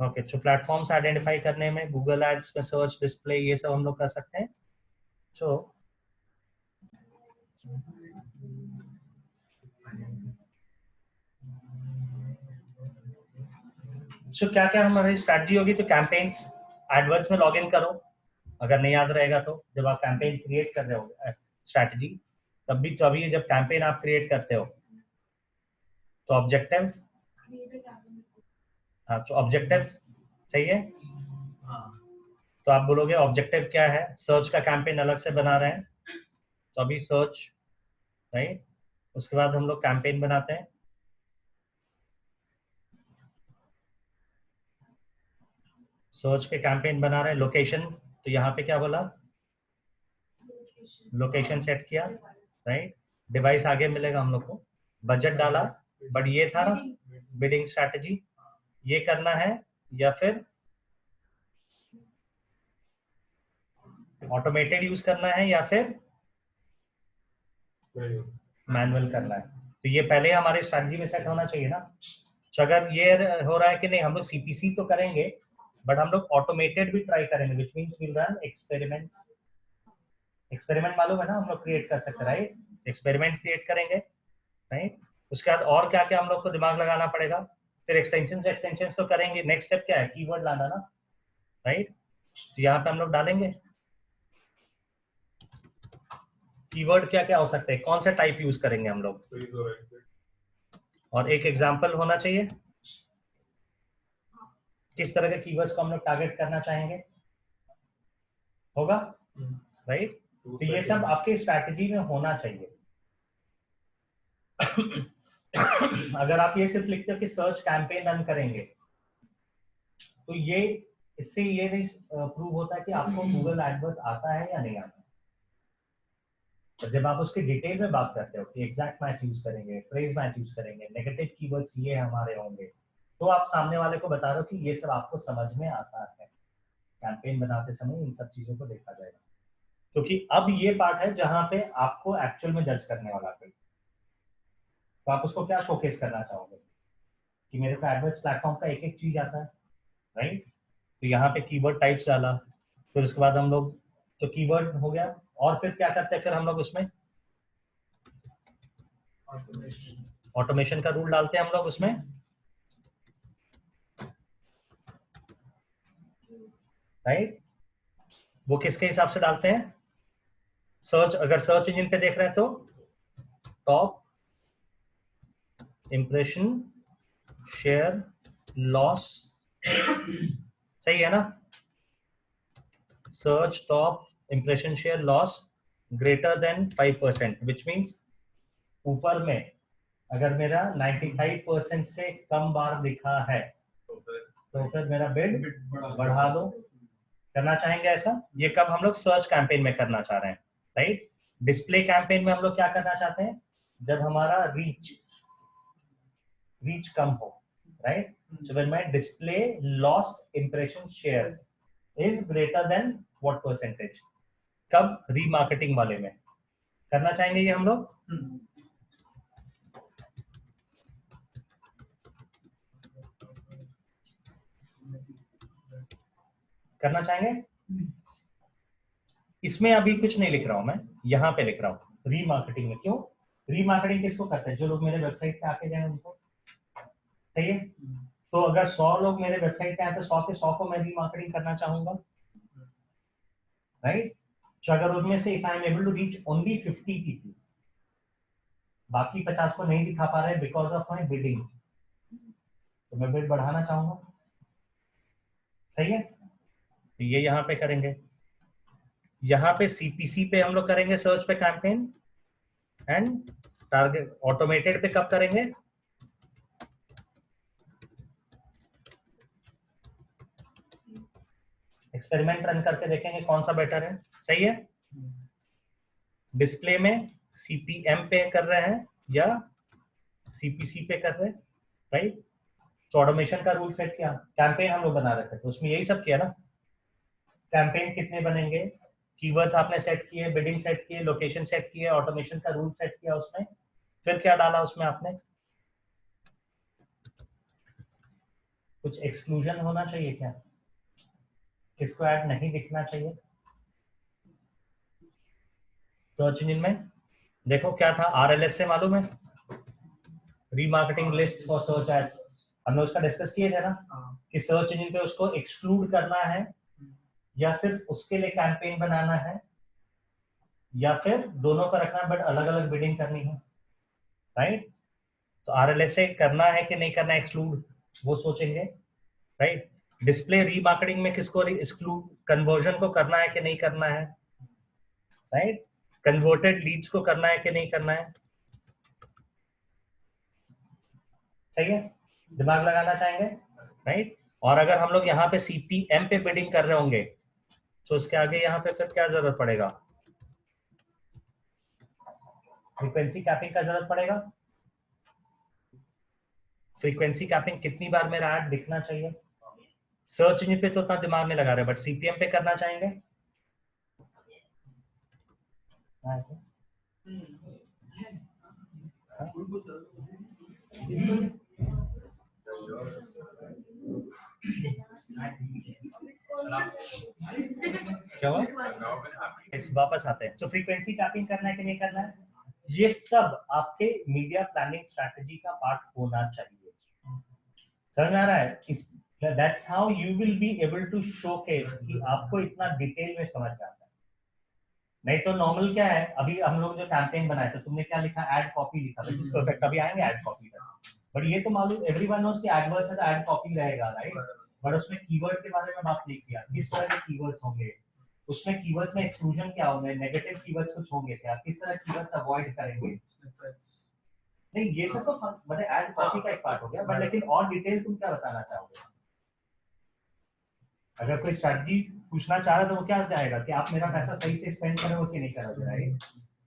Okay, तो platforms identify करने में गूगल एड्स में सर्च, डिस्प्ले, ये सब हम लोग कर सकते हैं। सो क्या क्या हमारी स्ट्रैटेजी होगी, तो कैंपेन्स एडवर्ड्स में लॉग इन करो, अगर नहीं याद रहेगा तो जब आप कैंपेन क्रिएट कर रहे हो स्ट्रैटेजी, तब भी तो अभी जब कैंपेन आप क्रिएट करते हो तो ऑब्जेक्टिव, हाँ तो ऑब्जेक्टिव सही है। तो आप बोलोगे ऑब्जेक्टिव क्या है, सर्च का कैंपेन अलग से बना रहे हैं, तो अभी सर्च, राइट, उसके बाद हम लोग कैंपेन बनाते हैं, सर्च के कैंपेन बना रहे हैं। लोकेशन, तो यहाँ पे क्या बोला, लोकेशन सेट किया, राइट, डिवाइस आगे मिलेगा हम लोग को, बजट डाला, बट ये था ना बिडिंग स्ट्रैटेजी, ये करना है या फिर ऑटोमेटेड यूज करना है या फिर मैनुअल करना है, तो ये पहले हमारे स्ट्रैटेजी में सेट होना चाहिए ना। तो अगर ये हो रहा है कि नहीं हम लोग सीपीसी तो करेंगे बट हम लोग ऑटोमेटेड भी ट्राई करेंगे, which means will run experiments. Experiment मालूम है ना, हम लोग क्रिएट कर सकते हैं, राइट, एक्सपेरिमेंट क्रिएट करेंगे, राइट। उसके बाद और क्या क्या हम लोग को दिमाग लगाना पड़ेगा, फिर एक्सटेंशन तो करेंगे, नेक्स्ट स्टेप क्या है, कीवर्ड लाना ना, राइट। तो यहाँ पे हम लोग डालेंगे कीवर्ड, क्या क्या हो सकते हैं, कौन सा टाइप यूज करेंगे हम लोग, और एक एग्जांपल होना चाहिए किस तरह के कीवर्ड्स को हम लोग टारगेट करना चाहेंगे, होगा, राइट। तो ये सब आपके स्ट्रैटेजी में होना चाहिए। अगर आप ये सिर्फ लिखते हो कि सर्च कैंपेन रन करेंगे, तो ये इससे ये नहीं प्रूव होता कि आपको गूगल एडवर्ड्स आता है या नहीं आता। तो जब आप उसके डिटेल में बात करते हो कि एग्जैक्ट मैच यूज करेंगे, फ्रेज मैच यूज करेंगे, नेगेटिव कीवर्ड्स ये हमारे होंगे, तो आप सामने वाले को बता रहे हो कि ये सब आपको समझ में आता है। कैंपेन बनाते समय इन सब चीजों को देखा जाएगा, क्योंकि अब ये पार्ट है जहां पे आपको एक्चुअल में जज करने वाला कोई, तो आप उसको क्या शोकेस करना चाहोगे कि मेरे को एडवर्ड्स प्लेटफॉर्म का एक एक चीज आता है, राइट। तो यहाँ पे कीवर्ड टाइप्स डाला, फिर उसके बाद हम लोग, तो कीवर्ड हो गया, और फिर क्या करते हैं, फिर हम लोग उसमें ऑटोमेशन का रूल डालते हैं हम लोग उसमें, राइट। वो किसके हिसाब से डालते हैं, सर्च, अगर सर्च इंजन पे देख रहे हैं तो टॉप इंप्रेशन शेयर लॉस, सही है ना, search top impression share loss greater than 5%, which means ऊपर में अगर मेरा 95% से कम बार दिखा है तो फिर मेरा बिड बढ़ा दो, करना चाहेंगे ऐसा। ये कब हम लोग सर्च कैंपेन में करना चाह रहे हैं, राइट। डिस्प्ले कैंपेन में हम लोग क्या करना चाहते हैं, जब हमारा रीच कम हो, right. So when my display lost impression share is greater than what percentage, कब, रीमार्केटिंग वाले में करना चाहेंगे ये हम लोग। करना चाहेंगे, इसमें अभी कुछ नहीं लिख रहा हूं मैं, यहाँ पे लिख रहा हूँ रीमार्केटिंग में। क्यों, रीमार्केटिंग किसको करते हैं, जो लोग मेरे वेबसाइट पे आके जाए उनको, सही है। तो अगर 100 लोग मेरे वेबसाइट पे आए तो 100 के 100 को मैं रीमार्केटिंग करना चाहूंगा, राइट। तो अगर उनमें से if I am able to reach only 50 people, बाकी 50 को नहीं दिखा पा रहे बिकॉज ऑफ माई बिडिंग, तो मैं बिड बढ़ाना चाहूंगा, सही है। तो ये यहाँ पे करेंगे, यहाँ पे सीपीसी पे हम लोग करेंगे सर्च पे कैंपेन, एंड टारगेट ऑटोमेटेड पे कब करेंगे, एक्सपेरिमेंट रन करके देखेंगे कौन सा बेटर है, सही है। डिस्प्ले में सीपीएम पे कर रहे हैं या सीपीसी पे कर रहे हैं, राइट। तो ऑटोमेशन का रूल सेट किया, कैंपेन हम लोग बना रहे थे तो उसमें यही सब किया ना, कैंपेन कितने बनेंगे, कीवर्ड्स आपने सेट किए, बिडिंग सेट किए, लोकेशन सेट किए, ऑटोमेशन का रूल सेट किया उसमें, फिर क्या डाला उसमें आपने, कुछ एक्सक्लूजन होना चाहिए क्या? किसको ऐड नहीं दिखना चाहिए सर्च इंजन में? देखो क्या था RLS से मालूम है, remarketing list for search ads, हमने उसका डिस्कस किए थे ना कि सर्च इंजन पे उसको एक्सक्लूड करना है या सिर्फ उसके लिए कैंपेन बनाना है या फिर दोनों का रखना है बट अलग अलग बिडिंग करनी है, राइट? तो RLS से करना है कि नहीं करना है एक्सक्लूड, वो सोचेंगे, राइट? डिस्प्ले रीमार्केटिंग में किसको एक्सक्लूड, कन्वर्जन को करना है कि नहीं करना है, राइट? कन्वर्टेड लीड्स को करना है कि नहीं करना है, सही है? दिमाग लगाना चाहेंगे, राइट? और अगर हम लोग यहाँ पे CPM पे बिडिंग कर रहे होंगे तो उसके आगे यहाँ पे फिर क्या जरूरत पड़ेगा? फ्रीक्वेंसी कैपिंग का जरूरत पड़ेगा। फ्रीक्वेंसी कैपिंग कितनी बार मेरा ऐड दिखना चाहिए? सर्च इंजन पे तो उतना दिमाग नहीं लगा रहे बट CPM पे करना चाहेंगे। क्या हुआ? वापस आते हैं। तो फ्रीक्वेंसी कैपिंग करना है कि नहीं करना है, ये सब आपके मीडिया प्लानिंग स्ट्रैटेजी का पार्ट होना चाहिए। समझ आ रहा है? That's how you will be able to showcase कि आपको इतना डिटेल में समझ में आता है। नहीं तो नॉर्मल क्या है, अभी हम लोग जो कैंपेन बनाए थे तुमने क्या लिखा, एड कॉपी लिखा, विच इज परफेक्ट, अभी आएंगे एड कॉपी पर, बट ये तो मालूम एवरीवन नोस कि एडवर्ड्स है तो एड कॉपी रहेगा, राइट? बट उसमें कीवर्ड के बारे में बात नहीं किया, किस तरह के कीवर्ड्स होंगे, उसमें कीवर्ड्स में एक्सक्लूजन क्या होंगे, नेगेटिव कीवर्ड्स कुछ होंगे क्या, किस तरह कीवर्ड्स अवॉइड करेंगे। नहीं ये सब तो मतलब ऐड कॉपी का एक पार्ट हो गया, बट लेकिन और डिटेल तुम क्या बताना चाहोगे? अगर कोई स्ट्रेटजी पूछना चाह रहा है तो वो क्या जाएगा कि आप मेरा पैसा सही से स्पेंड करोगे कि नहीं करोगे, राइट?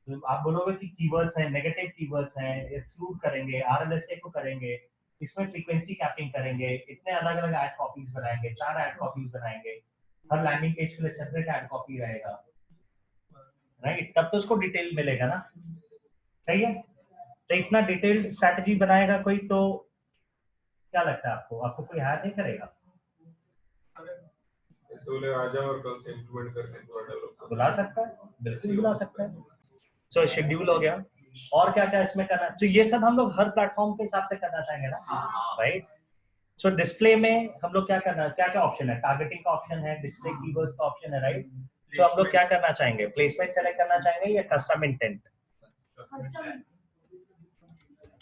तो आप बोलोगे कि कीवर्ड्स हैं, नेगेटिव कीवर्ड्स हैं, एक्सक्लूड करेंगे, RLSA को करेंगे, इसमें फ्रीक्वेंसी कैपिंग करेंगे, इतने अलग अलग ऐड कॉपीज बनाएंगे, 4 ऐड कॉपीज बनाएंगे, हर लैंडिंग पेज के लिए सेपरेट ऐड कॉपी रहेगा, राइट? तब तो उसको डिटेल मिलेगा ना, सही है? तो इतना डिटेल्ड स्ट्रैटेजी बनाएगा कोई तो क्या लगता है आपको, आपको कोई हायर नहीं करेगा? और कल से इंप्लीमेंट करके बुला सकता है, बिल्कुल बुला सकता है। सो शेड्यूल हो गया, और क्या क्या इसमें करना, तो ये सब हम लोग हर प्लेटफॉर्म के हिसाब से करना चाहेंगे ना, राइट? सो डिस्प्ले में हम लोग क्या करना, क्या क्या ऑप्शन है, टारगेटिंग का ऑप्शन है, डिस्प्ले कीवर्ड्स का ऑप्शन है, राइट? तो हम लोग क्या करना चाहेंगे, प्लेसमेंट सेलेक्ट करना चाहेंगे या कस्टम इंटेंट?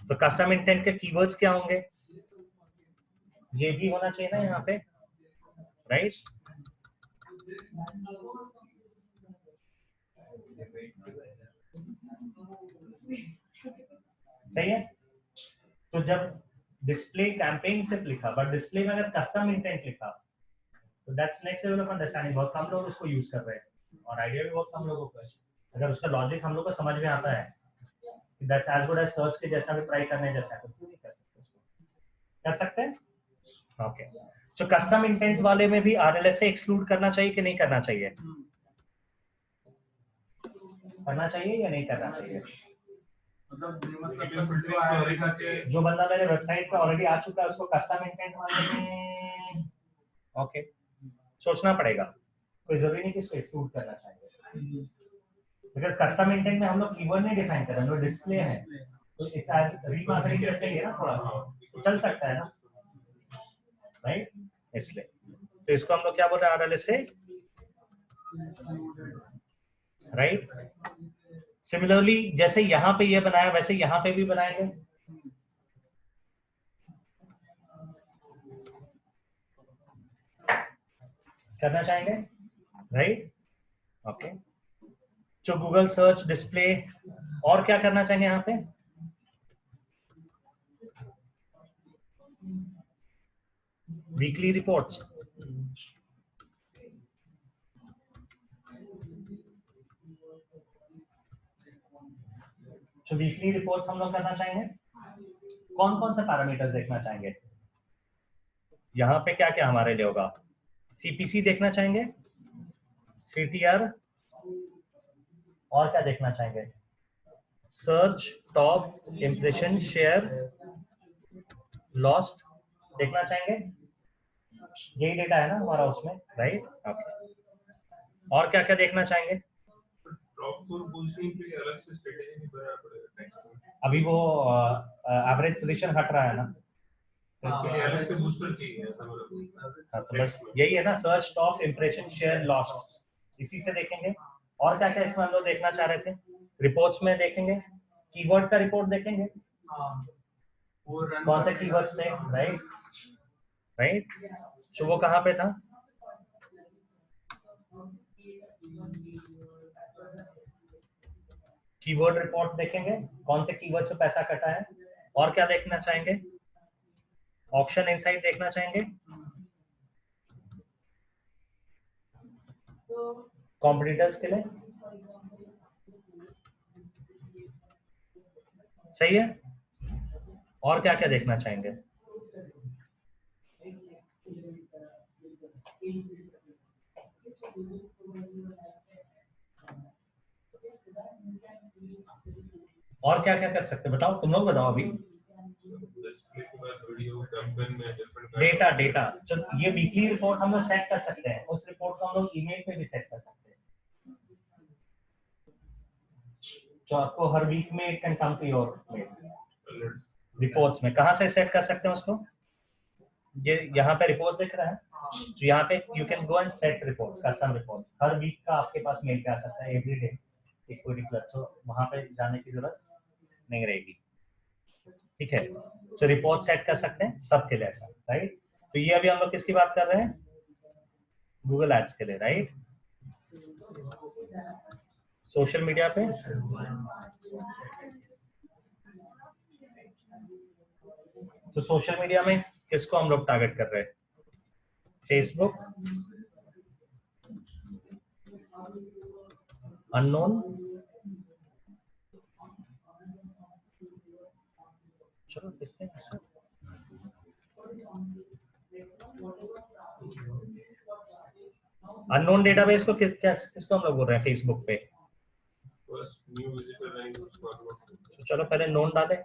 तो कस्टम इंटेंट के कीवर्ड्स क्या होंगे, ये भी होना चाहिए ना यहाँ पे, राइट? सही है? तो जब डिस्प्ले कैंपेन सिर्फ लिखा, बट डिस्प्ले में अगर कस्टम इंटेंट लिखा तो that's next level of understanding, बहुत कम लोग उसको यूज कर रहे हैं और आइडिया भी बहुत कम लोगों को है। अगर उसका लॉजिक हम लोग को समझ में आता है कि that's as good as search के जैसा भी ट्राई करने जैसा, तो क्यों नहीं कर सकते उसको, कर सकते हैं, ओके? तो कस्टम इंटेंट वाले में भी RLS से एक्सक्लूड करना चाहिए कि नहीं करना चाहिए? करना चाहिए या नहीं करना चाहिए? जो बंदा मेरे वेबसाइट पे ऑलरेडी आ चुका है उसको कस्टम इंटेंट वाले में ओके सोचना पड़ेगा, कोई जरूरी नहीं कि इसको एक्सक्लूड करना चाहिए, बिकॉज़ कस्टम इंटेंट में हम लोग कीवर्ड नहीं डिफाइन कर रहे हैं, हम लोग डिस्प्ले है, तो इट्स एज रीमार्केटिंग जैसे ही है ना, थोड़ा सा तो चल सकता है ना, राइट? इसलिए तो इसको हम लोग क्या बोल रहे हैं, RLS से, राइट? सिमिलरली जैसे यहाँ पे ये बनाया वैसे यहाँ पे भी बनाएंगे, करना चाहेंगे, राइट? ओके, जो गूगल सर्च डिस्प्ले, और क्या करना चाहेंगे यहाँ पे? वीकली रिपोर्ट्स, तो वीकली रिपोर्ट्स हम लोग करना चाहेंगे, कौन कौन सा पैरामीटर्स देखना चाहेंगे यहाँ पे, क्या क्या हमारे लिए होगा, CPC देखना चाहेंगे, CTR, और क्या देखना चाहेंगे, search top impression share lost देखना चाहेंगे, यही डेटा है ना हमारा उसमें, राइट? ओके, और क्या क्या देखना चाहेंगे? टॉप 4 पोजीशनिंग के लिए अलग से स्ट्रेटजी नहीं बनाना पड़ेगा टेक्स्ट में। अभी वो एवरेज पोजीशन हट रहा है ना, तो इसके लिए अलग से बूस्टर चाहिए ऐसा मतलब। हाँ, तो बस यही है ना, search top impression share lost, इसी से देखेंगे। और क्या क्या इसमें हम लोग देखना चाह रहे थे? रिपोर्ट्स में देखेंगे, कीवर्ड का रिपोर्ट देखेंगे, कौन से कीवर्ड्स थे, राइट राइट। तो वो कहाँ पे था? कीवर्ड रिपोर्ट देखेंगे, कौन से कीवर्ड से पैसा कटा है। और क्या देखना चाहेंगे? ऑप्शन इनसाइट देखना चाहेंगे, कॉम्पिटिटर्स के लिए, सही है। और क्या क्या देखना चाहेंगे? और क्या क्या कर सकते हैं, बताओ, तुम लोग बताओ अभी। डेटा डेटा, चलो ये वीकली रिपोर्ट हम लोग सेट कर सकते हैं, उस रिपोर्ट को हम लोग ईमेल पे भी सेट कर सकते हैं, जो आपको हर वीक में it can come to your reports में। कहाँ से सेट कर सकते हैं उसको? ये यहाँ पे रिपोर्ट दिख रहा है, तो यहाँ पे you can go and set reports, custom reports, हर वीक का आपके पास मेल पे आ सकता है, एवरी डे एक पर्टिकुलर, तो वहाँ पे जाने की जरूरत नहीं रहेगी, ठीक है। तो रिपोर्ट सेट कर सकते हैं सबके लिए ऐसा, राइट। तो ये अभी हम लोग किसकी बात कर रहे हैं? गूगल एड्स के लिए, राइट। सोशल मीडिया पे तो सोशल मीडिया में किसको हम लोग टारगेट कर रहे हैं? फेसबुक, अननोन, चलो देखते हैं। अननोन डेटाबेस को किसको हम लोग बोल रहे हैं फेसबुक पे? न्यू विजिटर लाइन उसको अपलोड। तो चलो पहले नोन डालें,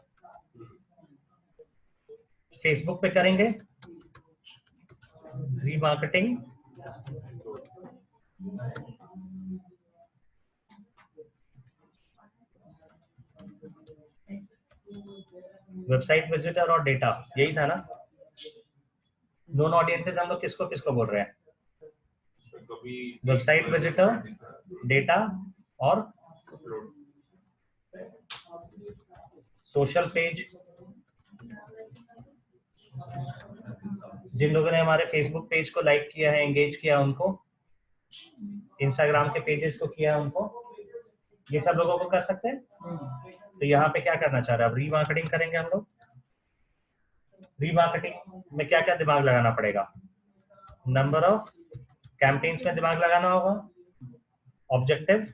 फेसबुक पे करेंगे रीमार्केटिंग, वेबसाइट विजिटर और डेटा, यही था ना। नोन ऑडियंसेस हम लोग किसको किसको बोल रहे हैं? वेबसाइट विजिटर, डेटा और सोशल पेज, जिन लोगों ने हमारे फेसबुक पेज को लाइक किया है, एंगेज किया उनको, इंस्टाग्राम के पेजेस को किया है उनको, ये सब लोगों को कर सकते हैं। तो यहाँ पे क्या करना चाह रहे हैं? अब रीमार्केटिंग करेंगे हम लोग। रीमार्केटिंग में क्या क्या दिमाग लगाना पड़ेगा? नंबर ऑफ कैंपेन्स में दिमाग लगाना होगा, ऑब्जेक्टिव,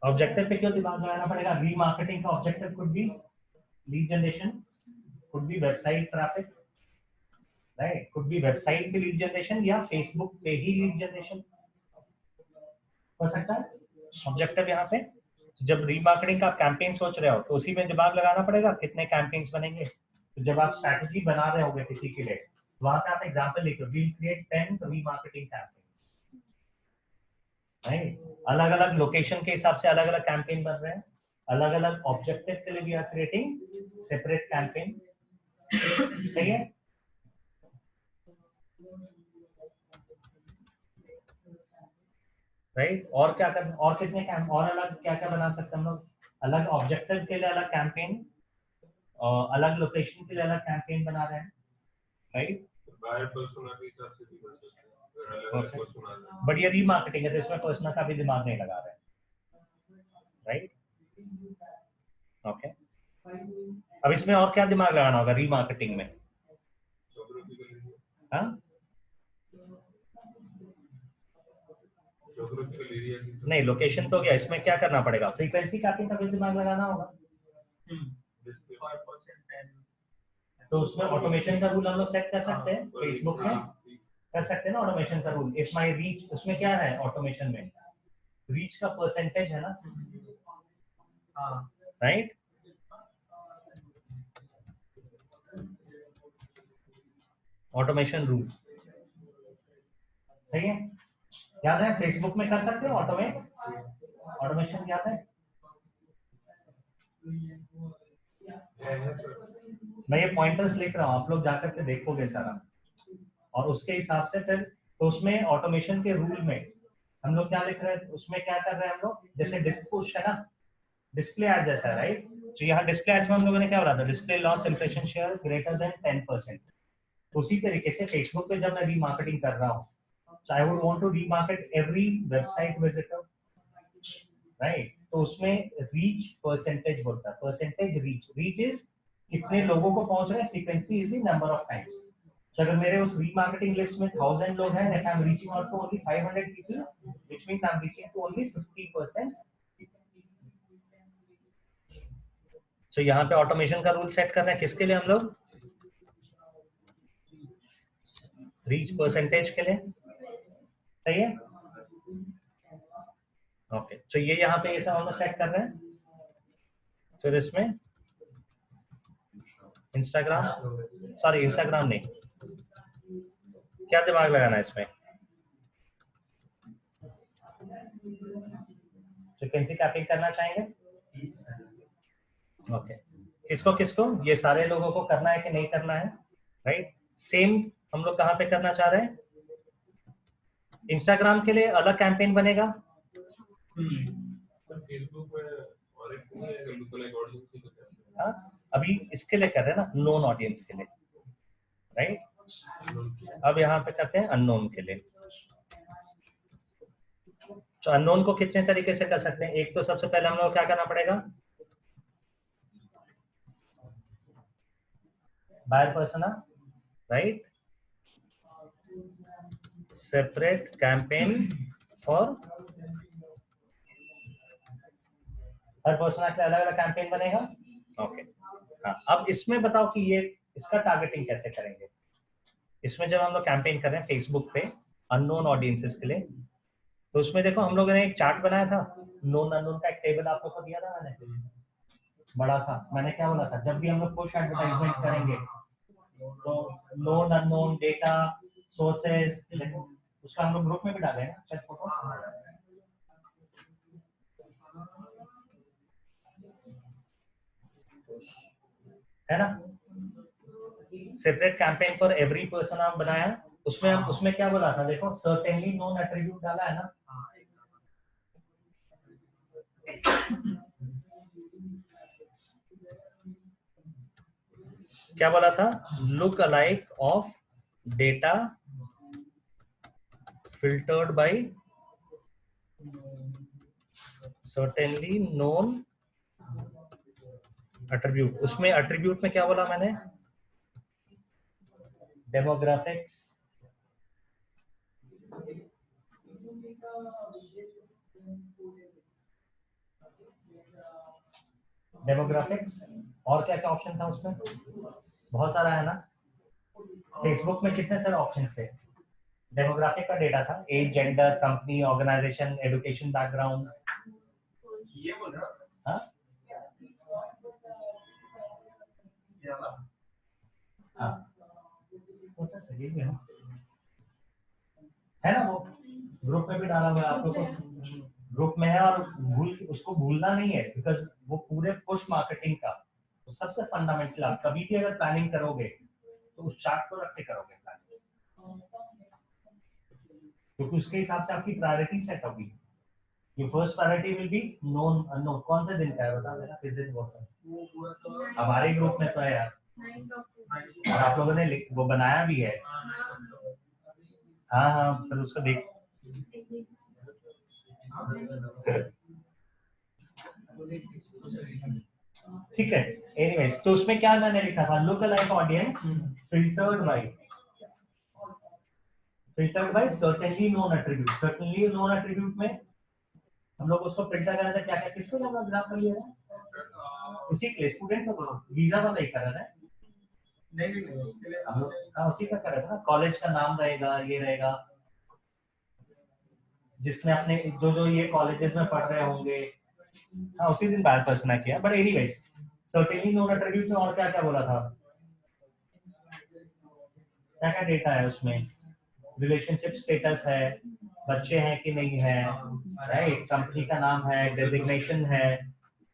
ऑब्जेक्टिव पे क्यों दिमाग लगाना पड़ेगा? रीमार्केटिंग का objective could be lead generation, could be website traffic, right, could be website पे लीड जनरेशन या फेसबुक पे ही लीड जनरेशन हो सकता है ऑब्जेक्टिव यहाँ पे। जब रीमार्केटिंग का कैंपेन सोच रहे हो तो उसी में दिमाग लगाना पड़ेगा, कितने कैंपेन्स बनेंगे। तो जब आप स्ट्रैटेजी बना रहे होगे किसी के लिए, वहां पे आप एग्जांपल लिखो, we create 10 remarketing campaign, right. अलग अलग लोकेशन के हिसाब से अलग अलग कैंपेन बन रहे हैं, अलग अलग ऑब्जेक्टिव के लिए we are creating separate campaign, सही है। राइट, और क्या कर, और कितने कैंप, और अलग क्या क्या बना सकते हैं हम लोग? अलग ऑब्जेक्टिव के लिए अलग कैंपेन, अलग लोकेशन के लिए अलग कैंपेन बना रहे हैं, राइट। बाहर पर्सोना के हिसाब से भी बन सकते हैं, अलग अलग पर्सोना। बट ये रीमार्केटिंग है तो इसमें पर्सोना का भी दिमाग नहीं लगा रहे हैं, राइट। ओके, अब इसमें और क्या दिमाग लगाना होगा रीमार्केटिंग में? हाँ, नहीं, लोकेशन तो गया, इसमें क्या करना पड़ेगा? फ्रीक्वेंसी कैपिंग का भी दिमाग लगाना होगा। तो उसमें ऑटोमेशन का रूल हम लोग सेट कर सकते हैं, फेसबुक में कर सकते हैं ना ऑटोमेशन का रूल। इफ माय रीच, उसमें क्या है ऑटोमेशन में? रीच का परसेंटेज है ना, हाँ राइट? ऑटोमेशन रूल सही है, याद है? फेसबुक में कर सकते हो ऑटोमेशन याद है? मैं ये पॉइंटर्स लिख रहा हूँ, आप लोग जाकर के देखोगे सारा, और उसके हिसाब से फिर तो उसमें ऑटोमेशन के रूल में हम लोग क्या लिख रहे हैं, उसमें क्या कर रहे हैं हम लोग, जैसे डिस्पुश है ना, डिस्प्ले एड जैसा, राइट? तो यहाँ डिस्प्ले एड्स में हम लोगों ने क्या बोला था, display loss impression share greater than 10%। तो उसी तरीके से फेसबुक पे जब मैं रीमार्केटिंग कर रहा हूँ, so I would want to remarket every website visitor, right? तो उसमें रीच परसेंटेज बोलता है, परसेंटेज रीच इज कितने लोगों को पहुंच रहे हैं, frequency is the number of times. तो अगर मेरे उस रीमार्केटिंग लिस्ट में 1000 लोग हैं, if I'm reaching out to only 500 people, which means I'm reaching to only 50%. तो यहाँ पे ऑटोमेशन का रूल सेट कर रहे हैं किसके लिए हम लोग, रीच परसेंटेज के लिए, सही है? ओके, तो ये यहाँ पे ऐसा हम लोग सेट कर रहे हैं। फिर इसमें इंस्टाग्राम नहीं, क्या दिमाग लगाना है इसमें, फ्रीक्वेंसी कैपिंग करना चाहेंगे? ओके, किसको किसको, ये सारे लोगों को करना है कि नहीं करना है, राइट? सेम हम लोग कहाँ पे करना चाह रहे हैं, इंस्टाग्राम के लिए अलग कैंपेन बनेगा, फेसबुक में और एक नहीं है लुक-अलाइक ऑडियंस ही करते हैं। हाँ, अभी इसके लिए कर रहे हैं ना, नोन ऑडियंस के लिए, राइट? अब यहाँ पे करते हैं अननोन के लिए। तो अननोन को कितने तरीके से कर सकते हैं, एक तो सबसे पहले हम लोग क्या करना पड़ेगा, buyer persona, right? Separate campaign for हर पर्सोना के अलग अलग कैंपेन बनेगा। ओके, हाँ, अब इसमें बताओ कि ये इसका टारगेटिंग कैसे करेंगे। इसमें जब हम लोग कैंपेन कर रहे हैं फेसबुक पे अननोन ऑडियंसेस के लिए, तो उसमें देखो हम लोगों ने एक चार्ट बनाया था, नोन अननोन का एक टेबल आप लोग को दिया था मैंने, बड़ा सा। मैंने क्या बोला था, जब भी हम लोग पुश एडवर्टाइजमेंट करेंगे तो नोन अननोन डेटा सोर्सेज, उसका हम लोग ग्रुप में भी डाले हैं ना शायद फोटो, है ना? Separate campaign for every person आप बनाया, उसमें हम उसमें क्या बोला था, देखो सर्टेनली नोन एट्रीब्यूट डाला है ना, क्या बोला था, look alike of data filtered by certainly known attribute. उसमें एट्रीब्यूट में क्या बोला मैंने, डेमोग्राफिक्स, और क्या क्या ऑप्शन था उसमें, बहुत सारा है ना। फेसबुक में कितने सारे ऑप्शन थे, डेमोग्राफिक का डेटा था, age, gender, company, organisation, education background, ये बोल रहा हाँ हाँ, ये भी है ना, वो ग्रुप में भी डाला हुआ है आप लोग को, ग्रुप में है, और उसको भूलना नहीं है, बिकॉज वो पूरे पुश मार्केटिंग का तो सबसे फंडामेंटल, आप कभी भी अगर प्लानिंग करोगे तो उस चार्ट को रख के करोगे प्लानिंग, क्योंकि उसके हिसाब से आपकी प्रायोरिटी सेट होगी। Your first priority will be known unknown। कौन से दिन का है बता देना, किस दिन कौन सा, हमारे ग्रुप में तो है यार, और आप लोगों ने वो बनाया भी है, हाँ हाँ, फिर उसको देख, ठीक है। एनीवेज, तो उसमें क्या मैंने लिखा था, look alike audience filtered by certainly known attribute. Certainly known attribute में हम लोग उसको फिल्टर कर रहे थे, क्या क्या किसको लोग एग्जांपल लिया है, उसी के लिए स्टूडेंट को वीजा वाला ही कर रहे थे, नहीं उसके लिए हम लोग, हाँ उसी का कर रहे थे ना, कॉलेज का नाम रहेगा, ये रहेगा, जिसने अपने जो जो ये कॉलेजेस में पढ़ रहे होंगे, हाँ उसी दिन बैड पर्सना किया, but anyways certainly known attribute में और क्या क्या बोला था, क्या क्या डेटा है उसमें, रिलेशनशिप स्टेटस है, बच्चे हैं कि नहीं है, राइट, कंपनी का नाम है, डेजिग्नेशन है,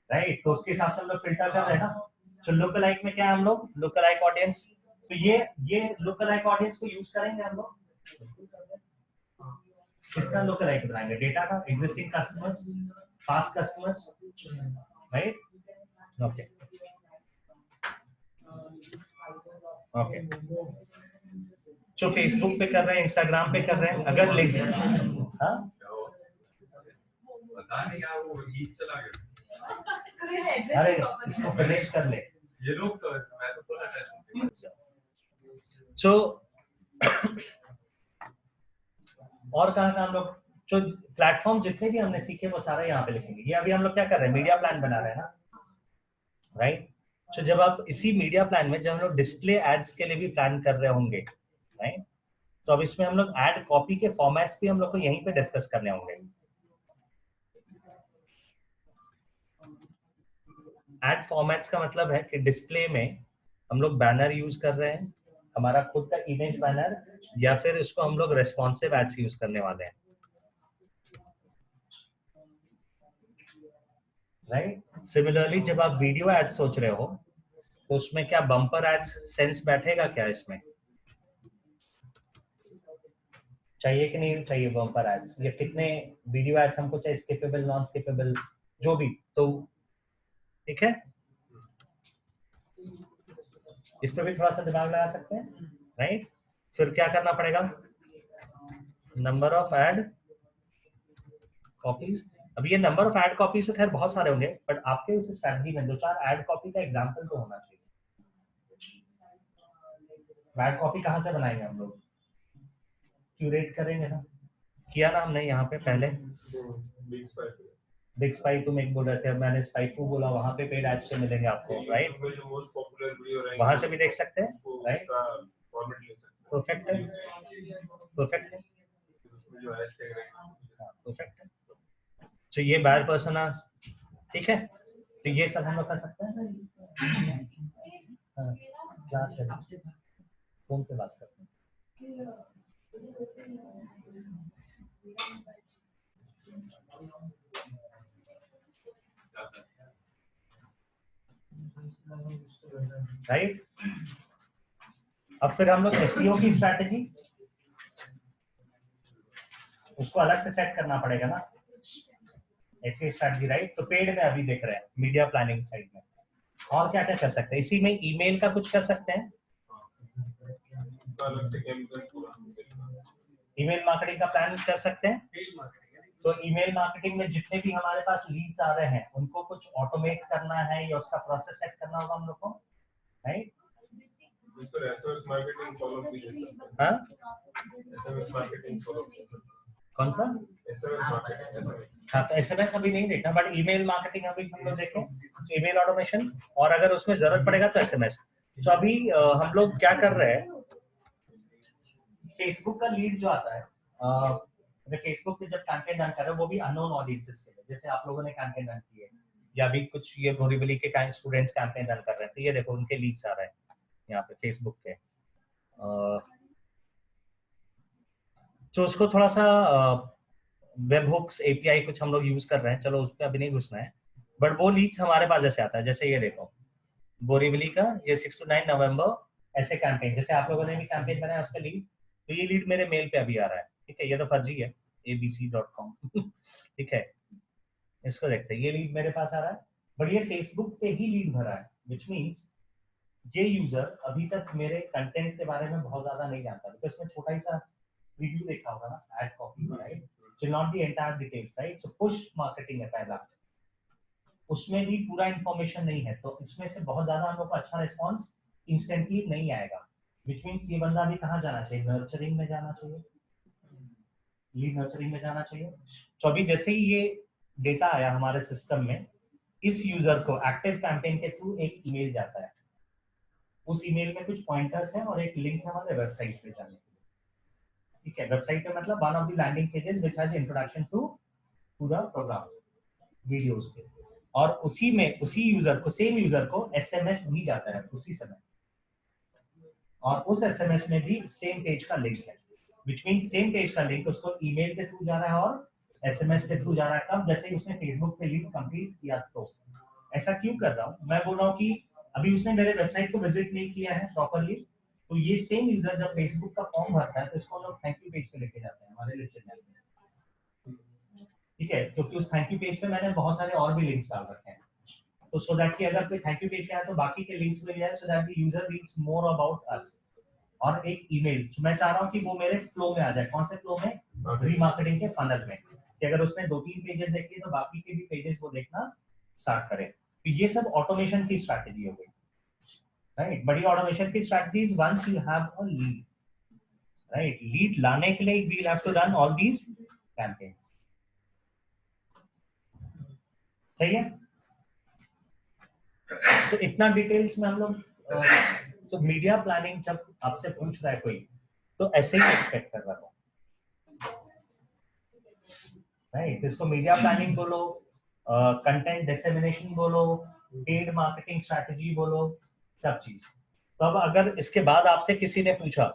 राइट, तो उसके हिसाब से हम लोग फिल्टर कर रहे हैं ना। तो लुक अलाइक में क्या है हम लोग, लुक अलाइक ऑडियंस, तो ये लुक अलाइक ऑडियंस को यूज करेंगे हम लोग, किसका लुक अलाइक बनाएंगे, डेटा का, existing customers, past customers, right, okay okay. जो फेसबुक पे कर रहे हैं, इंस्टाग्राम पे कर रहे हैं, अगर लिंक, हाँ पता नहीं यार, वो ईद चला गया। अरे इसको फिनिश कर ले। ये लोग तो, मैं तो पूरा टेंशन। जो और कहाँ हम लोग, जो प्लेटफॉर्म जितने भी हमने सीखे वो सारे यहाँ पे लिखेंगे। ये अभी हम लोग क्या कर रहे हैं, मीडिया प्लान बना रहे हैं ना, राइट। तो जब आप इसी मीडिया प्लान में जब हम लोग डिस्प्ले एड्स के लिए भी प्लान कर रहे होंगे, राइट, तो अब इसमें हम लोग एड कॉपी के फॉर्मेट्स भी हम लोग को यहीं पे डिस्कस करने होंगे। एड फॉर्मेट्स का मतलब है कि डिस्प्ले में हम लोग बैनर यूज कर रहे हैं, हमारा खुद का इमेज बैनर, या फिर इसको हम लोग रेस्पॉन्सिव एड्स यूज करने वाले हैं, राइट। सिमिलरली जब आप वीडियो एड्स सोच रहे हो तो उसमें क्या बम्पर एड्स सेंस बैठेगा क्या, इसमें चाहिए कि नहीं चाहिए बम्पर एड्स, या कितने वीडियो एड्स हमको चाहिए, स्किपेबल, नॉन स्किपेबल, जो भी, तो ठीक है, इस पर भी थोड़ा सा दिमाग लगा सकते हैं, राइट। फिर क्या करना पड़ेगा, नंबर ऑफ एड कॉपीज। अब ये नंबर ऑफ एड कॉपीज तो खैर बहुत सारे होंगे, बट आपके उस स्ट्रैटेजी में 2-4 एड कॉपी का एग्जांपल तो होना चाहिए। एड कॉपी कहाँ से बनाएंगे हम लोग, क्यूरेट करेंगे ना, किया ना हमने यहाँ पे पहले, बिग स्पाई तुम एक बोल रहे थे, मैंने स्पाइफू बोला, वहाँ पे पेड एड्स से मिलेंगे आपको, राइट, जो मोस्ट पॉपुलर वीडियो रहेंगे वहाँ से भी देख सकते हैं, राइट, फॉर्मेट ले सकते हैं। परफेक्ट है, परफेक्ट है, उसमें जो हैशटैग रहेगा परफेक्ट है। तो ये बायर पर्सोना, ठीक है, तो ये सब हम लोग कर सकते हैं। हाँ, क्लास है, फोन पे बात करते हैं। राइट, अब फिर हम लोग एसईओ की स्ट्रैटेजी, उसको अलग से सेट करना पड़ेगा ना, एसईओ स्ट्रैटेजी, राइट। तो पेड में अभी देख रहे हैं मीडिया प्लानिंग साइड में, और क्या क्या कर सकते हैं, इसी में ईमेल का कुछ कर सकते हैं, ईमेल मार्केटिंग का प्लान कर सकते हैं। तो ईमेल मार्केटिंग में जितने भी हमारे पास लीड्स आ रहे हैं उनको कुछ ऑटोमेट करना है या उसका प्रोसेस सेट करना होगा हम लोग को, right. Sir SMS marketing follow कीजिए सर। हाँ, एसएमएस मार्केटिंग फॉलो कौन सा, एसएमएस मार्केटिंग एसएमएस। हाँ, तो एसएमएस अभी नहीं देखना, बट ईमेल मार्केटिंग अभी हम लोग देखें, तो ईमेल ऑटोमेशन, और अगर उसमें जरूरत पड़ेगा तो एसएमएस। तो अभी हम लोग क्या कर रहे हैं, फेसबुक का लीड जो आता है, फेसबुक पे जब कैंपेन रन कर रहे हैं वो भी अननोन ऑडियंसेस के लिए, जैसे आप लोगों ने कैंपेन रन की है, या भी कुछ ये बोरीवली के स्टूडेंट्स कैंपेन रन कर रहे हैं, तो ये देखो उनके लीड्स आ रहे हैं यहाँ पे फेसबुक के। तो उसको थोड़ा सा वेब हुक्स एपीआई कुछ हम लोग यूज कर रहे हैं, चलो उस पर अभी नहीं घुसना है, बट वो लीड्स हमारे पास जैसे आता है, जैसे ये देखो बोरीवली का ये 6 to 9 नवंबर ऐसे कैंपेन, जैसे आप लोगों ने भी कैंपेन बनाया उसका लीड, तो ये लीड मेरे मेल पे अभी आ रहा है, ठीक है, ये तो फर्जी है abc.com ठीक है, इसको देखते हैं, ये लीड मेरे पास आ रहा है, बट ये फेसबुक पे ही लीड भरा है, विच मीन्स ये यूजर अभी तक मेरे कंटेंट के बारे में बहुत ज्यादा नहीं जानता, बिकॉज उसने छोटा ही सा रिव्यू देखा होगा ना, ad copy, right, so not the entire details, right, so push marketing है पहला, उसमें भी पूरा इंफॉर्मेशन नहीं है, तो इसमें से बहुत ज्यादा हम लोग को अच्छा रिस्पॉन्स इंस्टेंटली नहीं आएगा, विच मीन्स ये बंदा भी कहाँ जाना चाहिए, नर्चरिंग में जाना चाहिए, लीड नर्चरिंग में जाना चाहिए। तो अभी जैसे ही ये डेटा आया हमारे सिस्टम में, इस यूजर को एक्टिव कैंपेन के थ्रू एक ईमेल जाता है, उस ईमेल में कुछ पॉइंटर्स हैं और एक लिंक है हमारे वेबसाइट पे जाने के लिए, ठीक है, वेबसाइट पे मतलब one of the landing pages which has introduction to पूरा प्रोग्राम वीडियोस के, और उसी में उसी यूजर को, सेम यूजर को एसएमएस भी जाता है उसी समय, और उस एसएमएस में भी सेम पेज का लिंक है, व्हिच मींस सेम पेज का लिंक उसको ईमेल के थ्रू जा रहा है और एसएमएस के थ्रू जा रहा है। कब? जैसे ही उसने फेसबुक पे लिंक कंप्लीट किया। तो ऐसा क्यों कर रहा हूँ मैं? बोल रहा हूँ कि अभी उसने मेरे वेबसाइट को विजिट नहीं किया है प्रॉपर्ली, तो ये सेम यूजर जब फेसबुक का फॉर्म भरता है तो इसको लोग थैंक यू पेज पे लेके जाते हैं हमारे लेक्चर में, ठीक है, क्योंकि उस थैंक यू पेज पे मैंने बहुत सारे और भी लिंक्स डाल रखे हैं, तो सो दैट कि अगर कोई थैंक यू पेज पे आए तो बाकी के लिंक्स मिल जाए, so that the user reads more about us. और एक ईमेल मैं चाह रहा हूँ कि वो मेरे फ्लो में आ जाए। कौन से फ्लो में? रीमार्केटिंग के फनल में, कि अगर उसने 2-3 पेजेस देखे तो बाकी के भी पेजेस वो देखना स्टार्ट करे। तो ये सब ऑटोमेशन की स्ट्रैटेजी हो गई, राइट। बड़ी ऑटोमेशन की strategies once you have a lead, right. Lead लाने के लिए we will have to run all these campaigns. सही है? तो इतना डिटेल्स में हम लोग, तो मीडिया प्लानिंग जब आपसे पूछ रहा है कोई, तो ऐसे ही एक्सपेक्ट कर रहा हूं, राइट। इसको मीडिया प्लानिंग बोलो, कंटेंट डिसेमिनेशन बोलो, पेड मार्केटिंग स्ट्रैटेजी बोलो, सब चीज। तो अब अगर इसके बाद आपसे किसी ने पूछा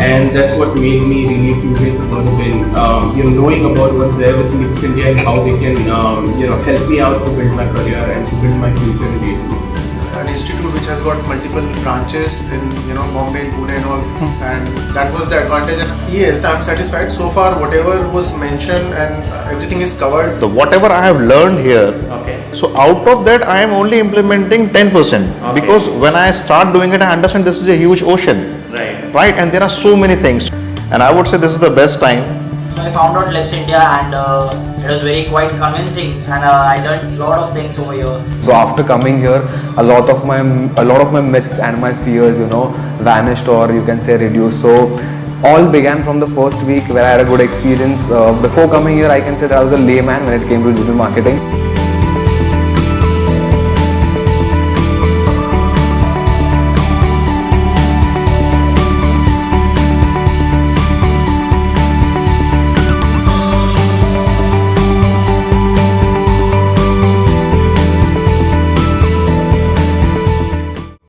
and that's what made me really curious about when knowing about what's there with Mix India and how they can help me out to build my career and to build my future in it. An institute which has got multiple branches in Bombay, Pune and all, and that was the advantage. And yes, I'm satisfied so far. Whatever was mentioned and everything is covered. So whatever I have learned here, okay, so out of that I am only implementing 10%, because when I start doing it I understand this is a huge ocean, right, and there are so many things, and I would say this is the best time. So I found out Lips India, and it was very quite convincing, and I learned a lot of things over here. So after coming here, a lot of my myths and my fears, vanished, or you can say reduced. So all began from the first week where I had a good experience. Before coming here, I can say that I was a layman when it came to digital marketing.